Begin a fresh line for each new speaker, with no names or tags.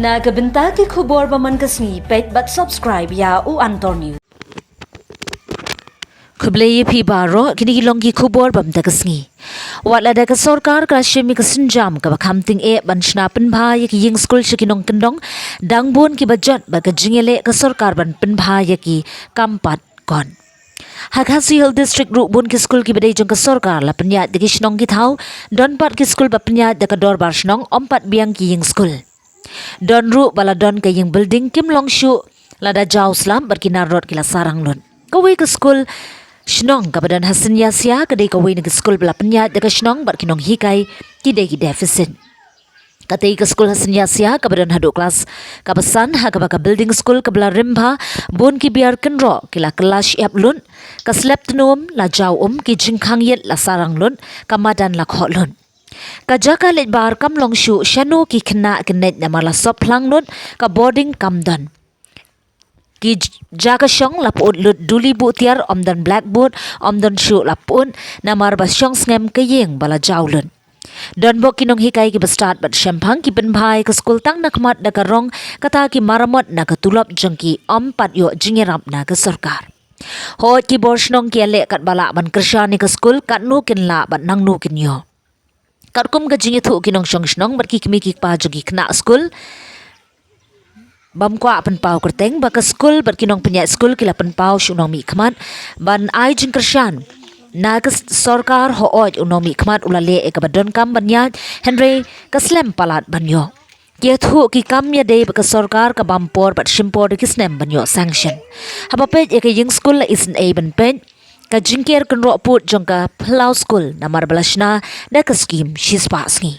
Nagabenta ki khubor baman kasngi pet but subscribe ya u antor news.
Kublai pi baro kini longi khubor bam da kasngi. Wala da ka sarkar ka shemi ka sinjam ka bakamting e ban shnapen bha ki ying skul shikinong kendong dangbon ki bajat ba ka jingele ka sarkar ban pen bha ki kampat kon. Hakhasi Hill District Rukbun ki skul ki badai jong ka sarkar la penyat diki shnong ki thau donpat ki skul ba penyat da ka dorbar shnong ompat biang ki ying skul. Don ru bala don ka ying building kim long shu lada jau slam berkinar rod kila sarang lon. Kawai ke skul shnong kabadan Syniasya kadai kawai ke skul bala penyat deka shnong berkinong hikai kidai ki deficit. Katai ke skul Syniasya kabadan hadu kelas kabasan ha kabaka building skul kabala rimba bun ki biar kenro kila kelas yap lun ka slep tenum la jau ki jingkhang yet la sarang lun kamadan la khot lun. Ka jaka leit bar kam long shu shanu ki khynnah kenet namala sop plang nun ka boarding kam dan ki jaka shong lapun lut duli bu tiar omdan blackboard omdan shu lapun namar ba shong ngem ke yeng bala jaulun don bok kinong hikai ki start bat shampang ki pen bhai ka skul tang nakmat da ka rong kata ki maramot na ka tulop jangki pat yo jingerap na ka sarkar hot ki borshnong ki le kat bala ban krishani ka skul kat nu kin la ban nang nu kin yo Karkum gajingi thu kinong shong shnong barki kimi ki pa jogi khynnah skul bam kwa pen pau kerteng baka skul barkinong penyat skul kila pen pau shunong mi khmat ban ai jing kershan na ka sarkar ho oj unong mi khmat ulale e ka donkam banyat henry kaslem palat banyo ye thu ki kam ya dei baka sarkar ka bampor bat shimpor ki snem banyo sanction haba pej e ka ying skul is an aben pen ka jingker kenro put jongka plau skul namar balashna da ka scheme shispa sngi